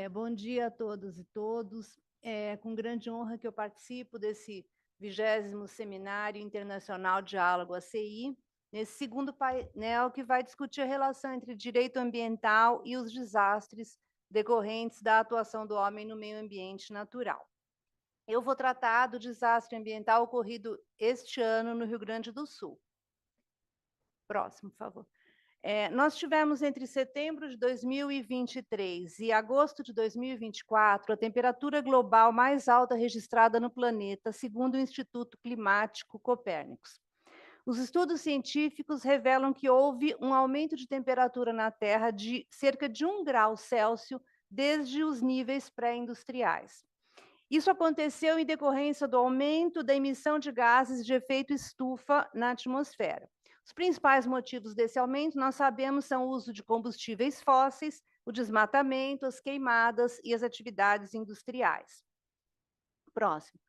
Bom dia a todas e todos. É com grande honra que eu participo desse 20º Seminário Internacional Diálogo ACI, nesse segundo painel que vai discutir a relação entre direito ambiental e os desastres decorrentes da atuação do homem no meio ambiente natural. Eu vou tratar do desastre ambiental ocorrido este ano no Rio Grande do Sul. Próximo, por favor. Nós tivemos entre setembro de 2023 e agosto de 2024 a temperatura global mais alta registrada no planeta, segundo o Instituto Climático Copérnicos. Os estudos científicos revelam que houve um aumento de temperatura na Terra de cerca de 1 grau Celsius desde os níveis pré-industriais. Isso aconteceu em decorrência do aumento da emissão de gases de efeito estufa na atmosfera. Os principais motivos desse aumento, nós sabemos, são o uso de combustíveis fósseis, o desmatamento, as queimadas e as atividades industriais. Próximo.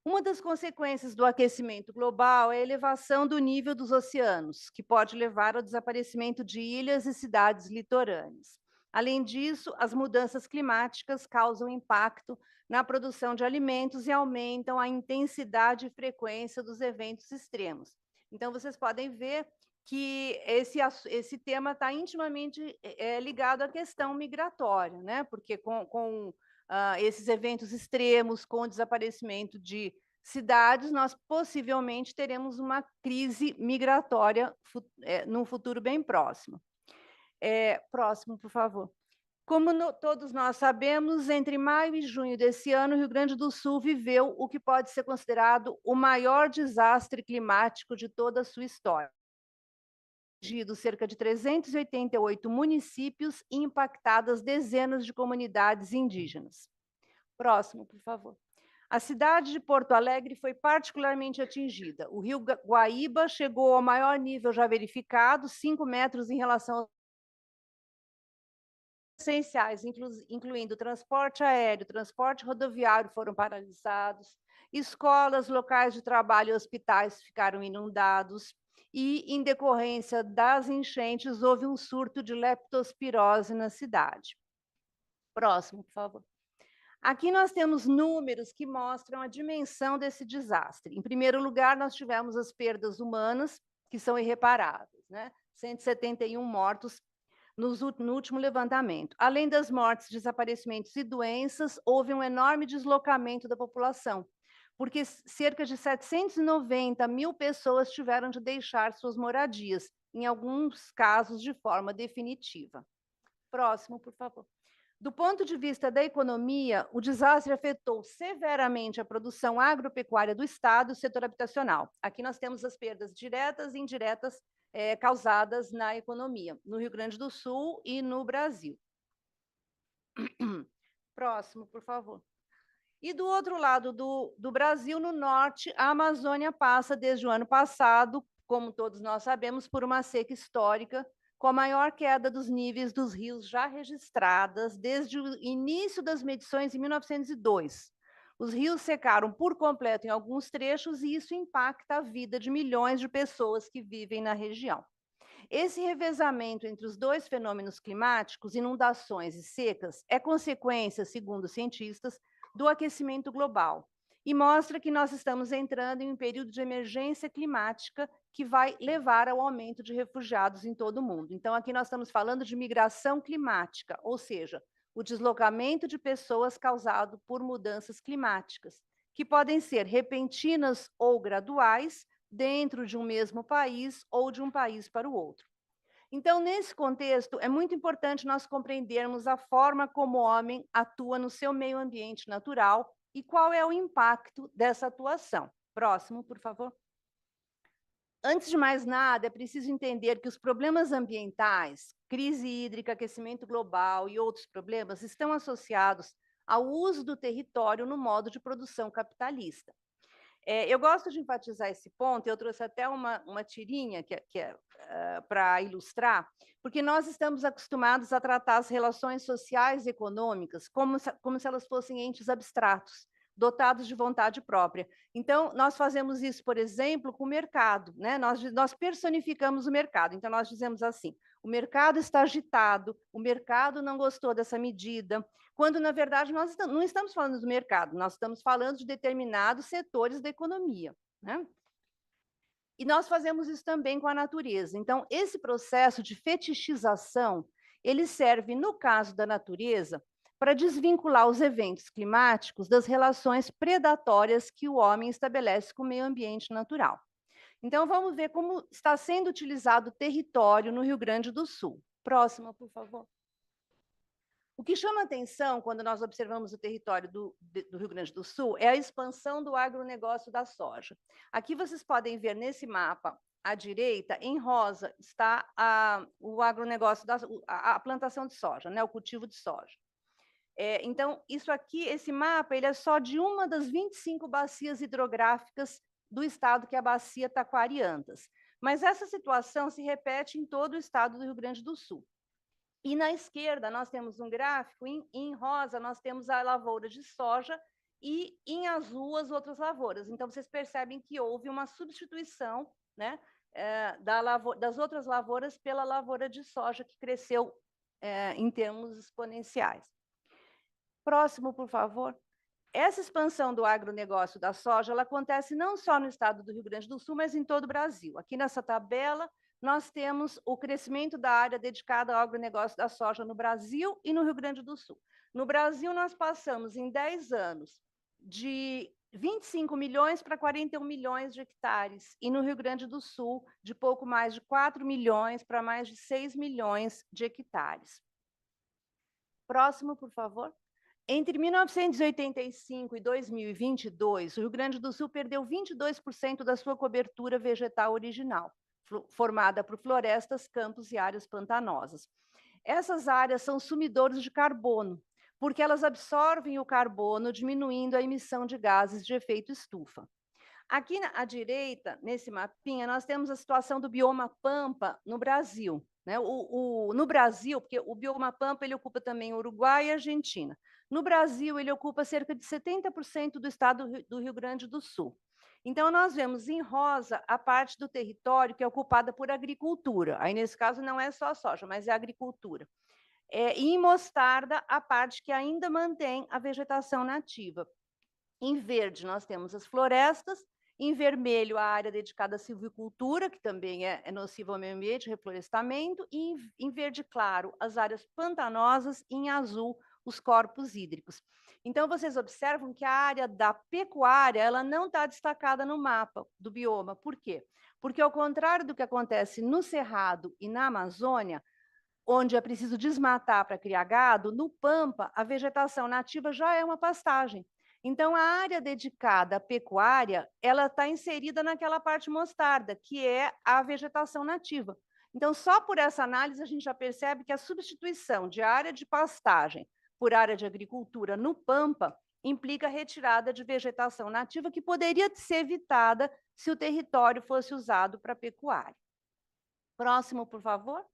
Uma das consequências do aquecimento global é a elevação do nível dos oceanos, que pode levar ao desaparecimento de ilhas e cidades litorâneas. Além disso, as mudanças climáticas causam impacto na produção de alimentos e aumentam a intensidade e frequência dos eventos extremos. Então, vocês podem ver que esse tema está intimamente ligado à questão migratória, né? Porque com esses eventos extremos, com o desaparecimento de cidades, nós possivelmente teremos uma crise migratória num futuro bem próximo. Próximo, por favor. Como todos nós sabemos, entre maio e junho desse ano, o Rio Grande do Sul viveu o que pode ser considerado o maior desastre climático de toda a sua história. Cerca de 388 municípios e impactadas dezenas de comunidades indígenas. Próximo, por favor. A cidade de Porto Alegre foi particularmente atingida. O rio Guaíba chegou ao maior nível já verificado, 5 metros em relação aos essenciais, incluindo transporte aéreo, transporte rodoviário foram paralisados, escolas, locais de trabalho e hospitais ficaram inundados, e, em decorrência das enchentes, houve um surto de leptospirose na cidade. Próximo, por favor. Aqui nós temos números que mostram a dimensão desse desastre. Em primeiro lugar, nós tivemos as perdas humanas, que são irreparáveis, né? 171 mortos no último levantamento. Além das mortes, desaparecimentos e doenças, houve um enorme deslocamento da população, porque cerca de 790 mil pessoas tiveram de deixar suas moradias, em alguns casos de forma definitiva. Próximo, por favor. Do ponto de vista da economia, o desastre afetou severamente a produção agropecuária do Estado e o setor habitacional. Aqui nós temos as perdas diretas e indiretas causadas na economia, no Rio Grande do Sul e no Brasil. Próximo, por favor. E do outro lado do Brasil, no norte, a Amazônia passa desde o ano passado, como todos nós sabemos, por uma seca histórica, com a maior queda dos níveis dos rios já registradas desde o início das medições em 1902. Os rios secaram por completo em alguns trechos e isso impacta a vida de milhões de pessoas que vivem na região. Esse revezamento entre os dois fenômenos climáticos, inundações e secas, é consequência, segundo cientistas, do aquecimento global e mostra que nós estamos entrando em um período de emergência climática que vai levar ao aumento de refugiados em todo o mundo. Então, aqui nós estamos falando de migração climática, ou seja, o deslocamento de pessoas causado por mudanças climáticas, que podem ser repentinas ou graduais, dentro de um mesmo país ou de um país para o outro. Então, nesse contexto, é muito importante nós compreendermos a forma como o homem atua no seu meio ambiente natural e qual é o impacto dessa atuação. Próximo, por favor. Antes de mais nada, é preciso entender que os problemas ambientais, crise hídrica, aquecimento global e outros problemas estão associados ao uso do território no modo de produção capitalista. Eu gosto de enfatizar esse ponto, eu trouxe até uma tirinha para ilustrar, porque nós estamos acostumados a tratar as relações sociais e econômicas como se elas fossem entes abstratos, dotados de vontade própria. Então, nós fazemos isso, por exemplo, com o mercado, né? Nós personificamos o mercado. Então, nós dizemos assim: o mercado está agitado, o mercado não gostou dessa medida, quando, na verdade, nós não estamos falando do mercado, nós estamos falando de determinados setores da economia, né? E nós fazemos isso também com a natureza. Então, esse processo de fetichização, ele serve, no caso da natureza, para desvincular os eventos climáticos das relações predatórias que o homem estabelece com o meio ambiente natural. Então, vamos ver como está sendo utilizado o território no Rio Grande do Sul. Próxima, por favor. O que chama atenção quando nós observamos o território do Rio Grande do Sul é a expansão do agronegócio da soja. Aqui vocês podem ver nesse mapa, à direita, em rosa, está o agronegócio, a plantação de soja, né, o cultivo de soja. Então, isso aqui, esse mapa, ele é só de uma das 25 bacias hidrográficas do estado, que é a bacia Taquariantas. Mas essa situação se repete em todo o estado do Rio Grande do Sul. E na esquerda, nós temos um gráfico, em rosa, nós temos a lavoura de soja e em azul as outras lavouras. Então, vocês percebem que houve uma substituição, né, das outras lavouras pela lavoura de soja, que cresceu em termos exponenciais. Próximo, por favor. Essa expansão do agronegócio da soja, ela acontece não só no estado do Rio Grande do Sul, mas em todo o Brasil. Aqui nessa tabela, nós temos o crescimento da área dedicada ao agronegócio da soja no Brasil e no Rio Grande do Sul. No Brasil, nós passamos em 10 anos de 25 milhões para 41 milhões de hectares, e no Rio Grande do Sul, de pouco mais de 4 milhões para mais de 6 milhões de hectares. Próximo, por favor. Entre 1985 e 2022, o Rio Grande do Sul perdeu 22% da sua cobertura vegetal original, formada por florestas, campos e áreas pantanosas. Essas áreas são sumidores de carbono, porque elas absorvem o carbono, diminuindo a emissão de gases de efeito estufa. Aqui à direita, nesse mapinha, nós temos a situação do bioma Pampa no Brasil, né? No Brasil, porque o bioma Pampa ele ocupa também Uruguai e Argentina. No Brasil, ele ocupa cerca de 70% do estado do Rio Grande do Sul. Então, nós vemos em rosa a parte do território que é ocupada por agricultura. Aí, nesse caso, não é só a soja, mas é a agricultura. E em mostarda, a parte que ainda mantém a vegetação nativa. Em verde, nós temos as florestas. Em vermelho, a área dedicada à silvicultura, que também é nociva ao meio ambiente, reflorestamento. E em verde claro, as áreas pantanosas. E em azul, os corpos hídricos. Então, vocês observam que a área da pecuária ela não está destacada no mapa do bioma. Por quê? Porque, ao contrário do que acontece no Cerrado e na Amazônia, onde é preciso desmatar para criar gado, no Pampa, a vegetação nativa já é uma pastagem. Então, a área dedicada à pecuária, ela está inserida naquela parte mostarda, que é a vegetação nativa. Então, só por essa análise, a gente já percebe que a substituição de área de pastagem por área de agricultura no Pampa implica a retirada de vegetação nativa que poderia ser evitada se o território fosse usado para pecuária. Próximo, por favor.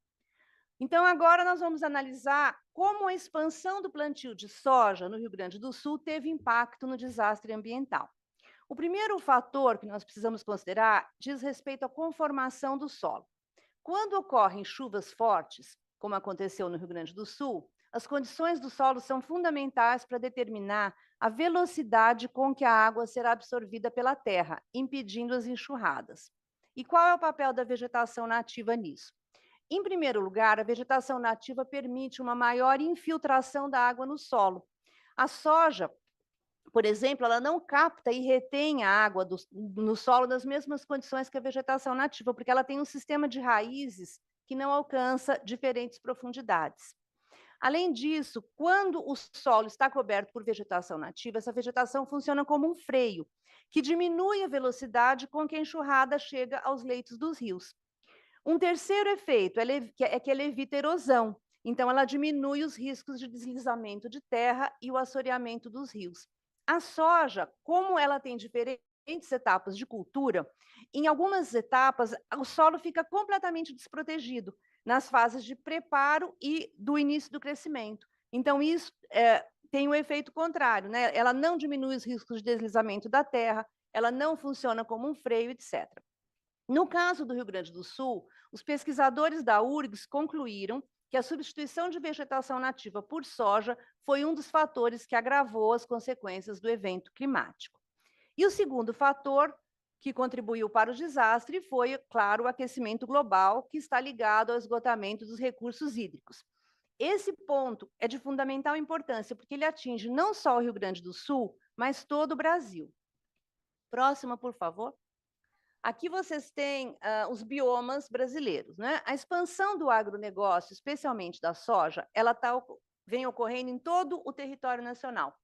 Então, agora nós vamos analisar como a expansão do plantio de soja no Rio Grande do Sul teve impacto no desastre ambiental. O primeiro fator que nós precisamos considerar diz respeito à conformação do solo. Quando ocorrem chuvas fortes, como aconteceu no Rio Grande do Sul, as condições do solo são fundamentais para determinar a velocidade com que a água será absorvida pela terra, impedindo as enxurradas. E qual é o papel da vegetação nativa nisso? Em primeiro lugar, a vegetação nativa permite uma maior infiltração da água no solo. A soja, por exemplo, ela não capta e retém a água no solo nas mesmas condições que a vegetação nativa, porque ela tem um sistema de raízes que não alcança diferentes profundidades. Além disso, quando o solo está coberto por vegetação nativa, essa vegetação funciona como um freio, que diminui a velocidade com que a enxurrada chega aos leitos dos rios. Um terceiro efeito é que ela evita erosão, então ela diminui os riscos de deslizamento de terra e o assoreamento dos rios. A soja, como ela tem diferentes etapas de cultura, em algumas etapas o solo fica completamente desprotegido nas fases de preparo e do início do crescimento. Então, isso tem o efeito contrário, né? Ela não diminui os riscos de deslizamento da terra, ela não funciona como um freio, etc. No caso do Rio Grande do Sul, os pesquisadores da URGS concluíram que a substituição de vegetação nativa por soja foi um dos fatores que agravou as consequências do evento climático. E o segundo fator que contribuiu para o desastre foi, claro, o aquecimento global, que está ligado ao esgotamento dos recursos hídricos. Esse ponto é de fundamental importância, porque ele atinge não só o Rio Grande do Sul, mas todo o Brasil. Próxima, por favor. Aqui vocês têm os biomas brasileiros, né? A expansão do agronegócio, especialmente da soja, ela vem ocorrendo em todo o território nacional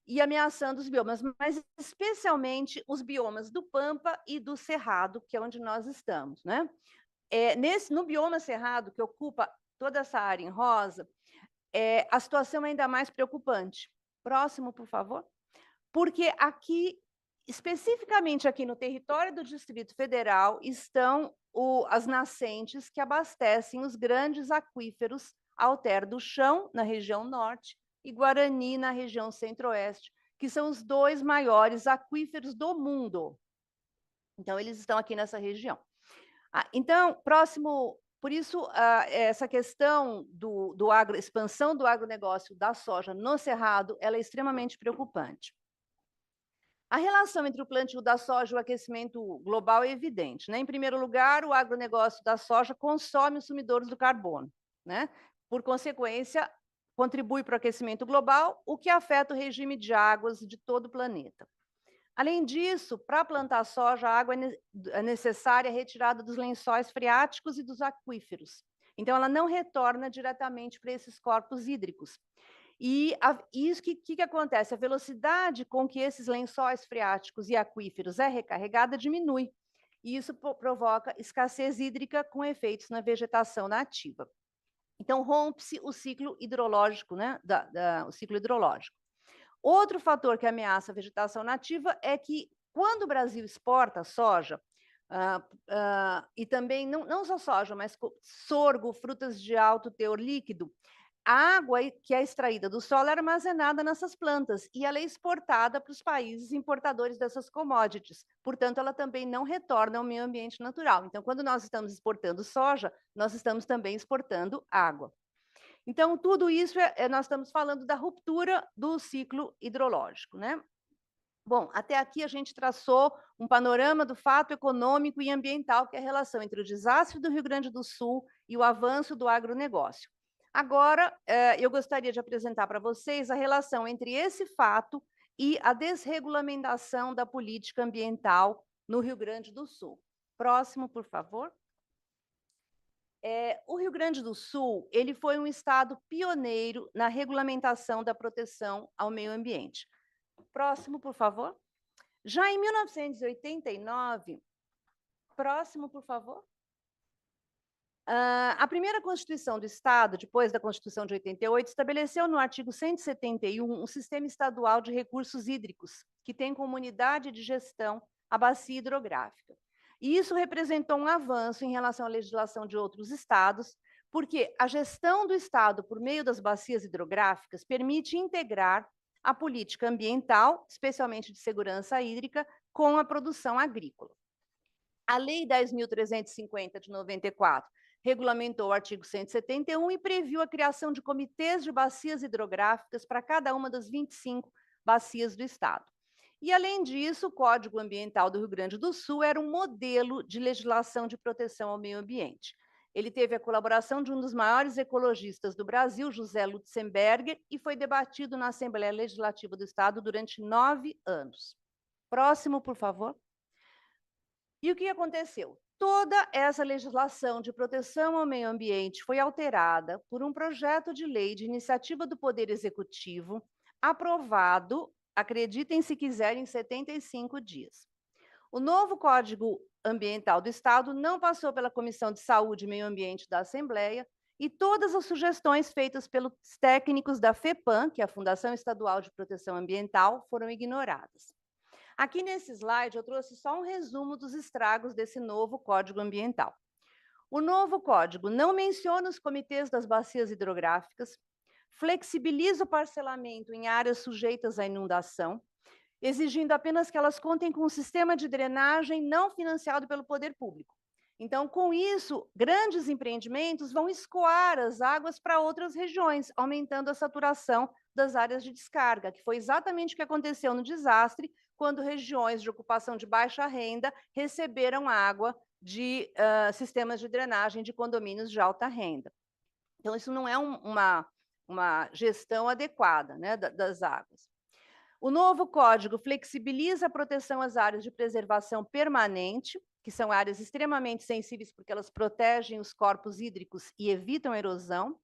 e ameaçando os biomas, mas especialmente os biomas do Pampa e do Cerrado, que é onde nós estamos, né? No bioma Cerrado, que ocupa toda essa área em rosa, a situação é ainda mais preocupante. Próximo, por favor. Porque aqui, especificamente aqui no território do Distrito Federal, estão as nascentes que abastecem os grandes aquíferos Alter do Chão, na região norte, e Guarani, na região centro-oeste, que são os dois maiores aquíferos do mundo. Então, eles estão aqui nessa região. Então, próximo, por isso, essa questão expansão do agronegócio da soja no Cerrado, ela é extremamente preocupante. A relação entre o plantio da soja e o aquecimento global é evidente, né? Em primeiro lugar, o agronegócio da soja consome os sumidores do carbono, né? Por consequência, contribui para o aquecimento global, o que afeta o regime de águas de todo o planeta. Além disso, para plantar soja, a água é necessária a retirada dos lençóis freáticos e dos aquíferos. Então, ela não retorna diretamente para esses corpos hídricos. E isso que acontece? A velocidade com que esses lençóis freáticos e aquíferos é recarregada diminui. E isso provoca escassez hídrica com efeitos na vegetação nativa. Então, rompe-se o ciclo hidrológico, né? O ciclo hidrológico. Outro fator que ameaça a vegetação nativa é que, quando o Brasil exporta soja, e também não só soja, mas sorgo, frutas de alto teor líquido, a água que é extraída do solo é armazenada nessas plantas e ela é exportada para os países importadores dessas commodities. Portanto, ela também não retorna ao meio ambiente natural. Então, quando nós estamos exportando soja, nós estamos também exportando água. Então, tudo isso, nós estamos falando da ruptura do ciclo hidrológico, né? Bom, até aqui a gente traçou um panorama do fato econômico e ambiental, que é a relação entre o desastre do Rio Grande do Sul e o avanço do agronegócio. Agora, eu gostaria de apresentar para vocês a relação entre esse fato e a desregulamentação da política ambiental no Rio Grande do Sul. Próximo, por favor. O Rio Grande do Sul, ele foi um estado pioneiro na regulamentação da proteção ao meio ambiente. Próximo, por favor. Já em 1989, próximo, por favor. A primeira Constituição do Estado, depois da Constituição de 88, estabeleceu no artigo 171 um sistema estadual de recursos hídricos, que tem como unidade de gestão a bacia hidrográfica. E isso representou um avanço em relação à legislação de outros estados, porque a gestão do Estado por meio das bacias hidrográficas permite integrar a política ambiental, especialmente de segurança hídrica, com a produção agrícola. A Lei 10.350 de 94 regulamentou o artigo 171 e previu a criação de comitês de bacias hidrográficas para cada uma das 25 bacias do Estado. E, além disso, o Código Ambiental do Rio Grande do Sul era um modelo de legislação de proteção ao meio ambiente. Ele teve a colaboração de um dos maiores ecologistas do Brasil, José Lutzenberger, e foi debatido na Assembleia Legislativa do Estado durante 9 anos. Próximo, por favor. E o que aconteceu? Toda essa legislação de proteção ao meio ambiente foi alterada por um projeto de lei de iniciativa do Poder Executivo, aprovado, acreditem se quiserem, em 75 dias. O novo Código Ambiental do Estado não passou pela Comissão de Saúde e Meio Ambiente da Assembleia e todas as sugestões feitas pelos técnicos da FEPAM, que é a Fundação Estadual de Proteção Ambiental, foram ignoradas. Aqui nesse slide eu trouxe só um resumo dos estragos desse novo Código Ambiental. O novo código não menciona os comitês das bacias hidrográficas, flexibiliza o parcelamento em áreas sujeitas à inundação, exigindo apenas que elas contem com um sistema de drenagem não financiado pelo poder público. Então, com isso, grandes empreendimentos vão escoar as águas para outras regiões, aumentando a saturação das áreas de descarga, que foi exatamente o que aconteceu no desastre, quando regiões de ocupação de baixa renda receberam água de sistemas de drenagem de condomínios de alta renda. Então, isso não é uma gestão adequada, né, das águas. O novo código flexibiliza a proteção às áreas de preservação permanente, que são áreas extremamente sensíveis porque elas protegem os corpos hídricos e evitam a erosão.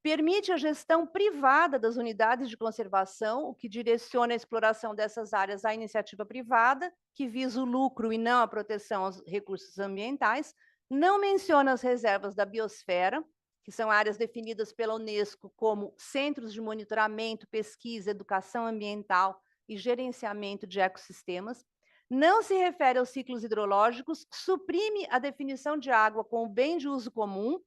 Permite a gestão privada das unidades de conservação, o que direciona a exploração dessas áreas à iniciativa privada, que visa o lucro e não a proteção aos recursos ambientais. Não menciona as reservas da biosfera, que são áreas definidas pela Unesco como centros de monitoramento, pesquisa, educação ambiental e gerenciamento de ecossistemas. Não se refere aos ciclos hidrológicos, suprime a definição de água como bem de uso comum,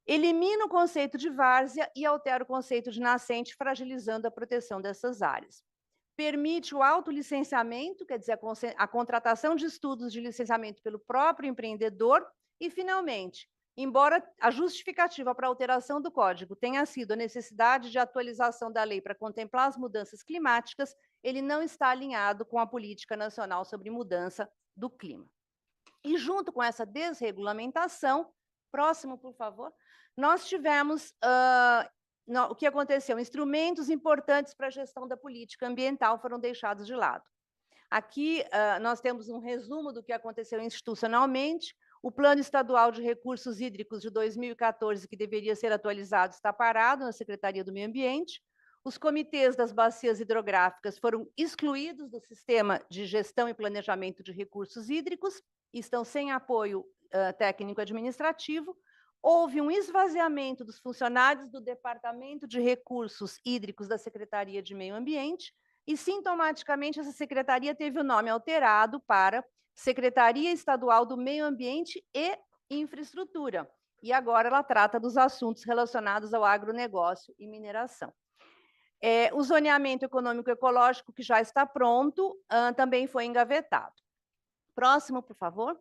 elimina o conceito de várzea e altera o conceito de nascente, fragilizando a proteção dessas áreas. Permite o autolicenciamento, quer dizer, a contratação de estudos de licenciamento pelo próprio empreendedor. E, finalmente, embora a justificativa para a alteração do código tenha sido a necessidade de atualização da lei para contemplar as mudanças climáticas, ele não está alinhado com a Política Nacional sobre Mudança do Clima. E, junto com essa desregulamentação, próximo, por favor, nós tivemos o que aconteceu? Instrumentos importantes para a gestão da política ambiental foram deixados de lado. Aqui nós temos um resumo do que aconteceu institucionalmente. O Plano Estadual de Recursos Hídricos de 2014, que deveria ser atualizado, está parado na Secretaria do Meio Ambiente. Os comitês das bacias hidrográficas foram excluídos do sistema de gestão e planejamento de recursos hídricos e estão sem apoio técnico-administrativo. Houve um esvaziamento dos funcionários do Departamento de Recursos Hídricos da Secretaria de Meio Ambiente e, sintomaticamente, essa secretaria teve o nome alterado para Secretaria Estadual do Meio Ambiente e Infraestrutura. E agora ela trata dos assuntos relacionados ao agronegócio e mineração. O zoneamento econômico ecológico, que já está pronto, também foi engavetado. Próximo, por favor.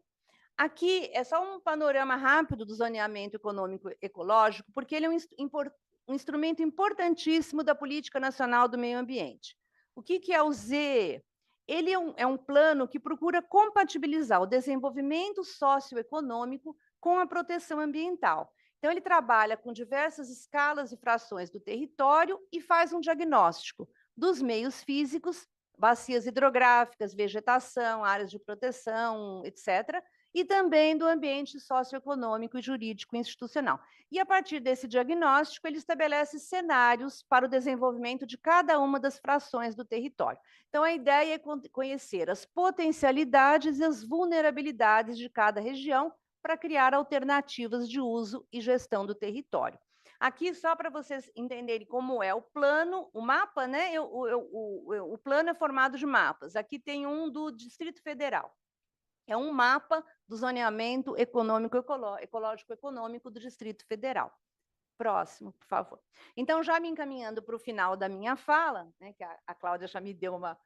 Aqui é só um panorama rápido do zoneamento econômico ecológico, porque ele é um instrumento importantíssimo da Política Nacional do Meio Ambiente. O que é o ZE? Ele é um plano que procura compatibilizar o desenvolvimento socioeconômico com a proteção ambiental. Então, ele trabalha com diversas escalas e frações do território e faz um diagnóstico dos meios físicos, bacias hidrográficas, vegetação, áreas de proteção, etc., e também do ambiente socioeconômico e jurídico institucional. E, a partir desse diagnóstico, ele estabelece cenários para o desenvolvimento de cada uma das frações do território. Então, a ideia é conhecer as potencialidades e as vulnerabilidades de cada região para criar alternativas de uso e gestão do território. Aqui, só para vocês entenderem como é o plano, o mapa, né? O plano é formado de mapas. Aqui tem um do Distrito Federal. É um mapa do zoneamento ecológico-econômico do Distrito Federal. Próximo, por favor. Então, já me encaminhando para o final da minha fala, né, que a Cláudia já me deu uma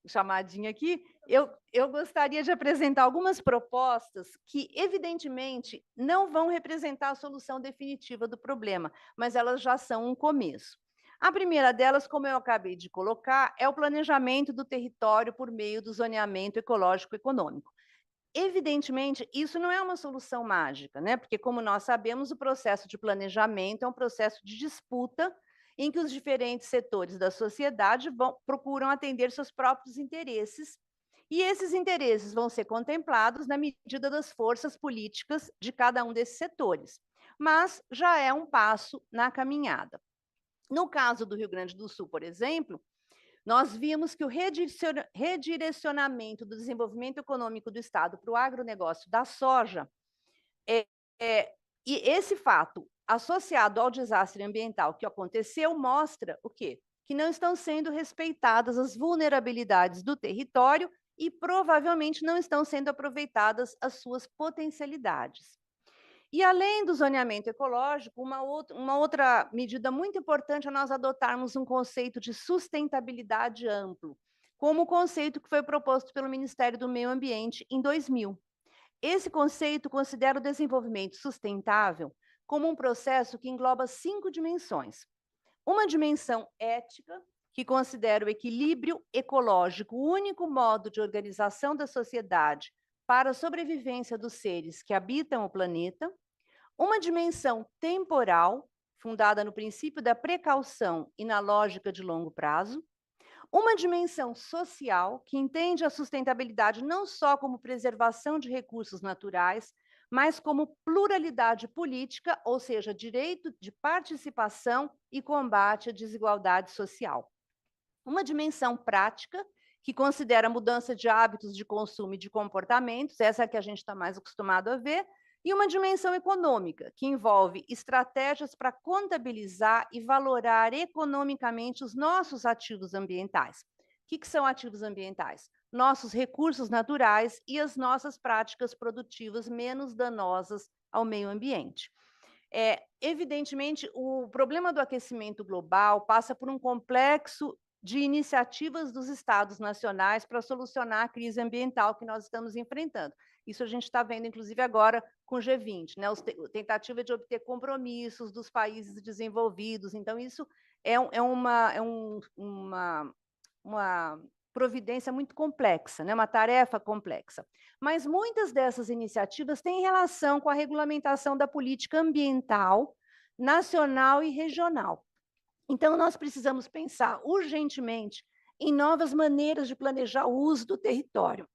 chamadinha aqui, eu gostaria de apresentar algumas propostas que, evidentemente, não vão representar a solução definitiva do problema, mas elas já são um começo. A primeira delas, como eu acabei de colocar, é o planejamento do território por meio do zoneamento ecológico-econômico. Evidentemente, isso não é uma solução mágica, né? Porque, como nós sabemos, o processo de planejamento é um processo de disputa em que os diferentes setores da sociedade procuram atender seus próprios interesses, e esses interesses vão ser contemplados na medida das forças políticas de cada um desses setores. Mas já é um passo na caminhada. No caso do Rio Grande do Sul, por exemplo, nós vimos que o redirecionamento do desenvolvimento econômico do Estado para o agronegócio da soja, e esse fato, associado ao desastre ambiental que aconteceu, mostra o quê? Que não estão sendo respeitadas as vulnerabilidades do território e provavelmente não estão sendo aproveitadas as suas potencialidades. E, além do zoneamento ecológico, uma outra medida muito importante é nós adotarmos um conceito de sustentabilidade amplo, como o conceito que foi proposto pelo Ministério do Meio Ambiente em 2000. Esse conceito considera o desenvolvimento sustentável como um processo que engloba 5 dimensões. Uma dimensão ética, que considera o equilíbrio ecológico, o único modo de organização da sociedade para a sobrevivência dos seres que habitam o planeta. Uma dimensão temporal, fundada no princípio da precaução e na lógica de longo prazo. Uma dimensão social, que entende a sustentabilidade não só como preservação de recursos naturais, mas como pluralidade política, ou seja, direito de participação e combate à desigualdade social. Uma dimensão prática, que considera a mudança de hábitos de consumo e de comportamentos, essa é a que a gente está mais acostumado a ver, e uma dimensão econômica, que envolve estratégias para contabilizar e valorar economicamente os nossos ativos ambientais. O que são ativos ambientais? Nossos recursos naturais e as nossas práticas produtivas menos danosas ao meio ambiente. Evidentemente, o problema do aquecimento global passa por um complexo de iniciativas dos estados nacionais para solucionar a crise ambiental que nós estamos enfrentando. Isso a gente está vendo, inclusive, agora com o G20, né? A tentativa de obter compromissos dos países desenvolvidos. Então, isso é uma providência muito complexa, né? Uma tarefa complexa. Mas muitas dessas iniciativas têm relação com a regulamentação da política ambiental nacional e regional. Então, nós precisamos pensar urgentemente em novas maneiras de planejar o uso do território.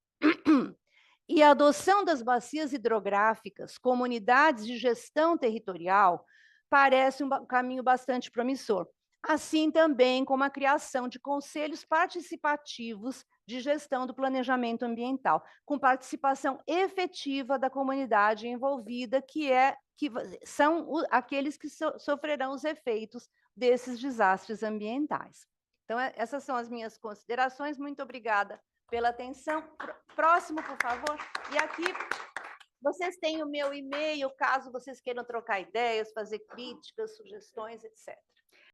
E a adoção das bacias hidrográficas como unidades de gestão territorial parece um caminho bastante promissor. Assim também como a criação de conselhos participativos de gestão do planejamento ambiental, com participação efetiva da comunidade envolvida, que são aqueles que sofrerão os efeitos desses desastres ambientais. Então, essas são as minhas considerações. Muito obrigada pela atenção. Próximo, por favor. E aqui vocês têm o meu e-mail, caso vocês queiram trocar ideias, fazer críticas, sugestões, etc.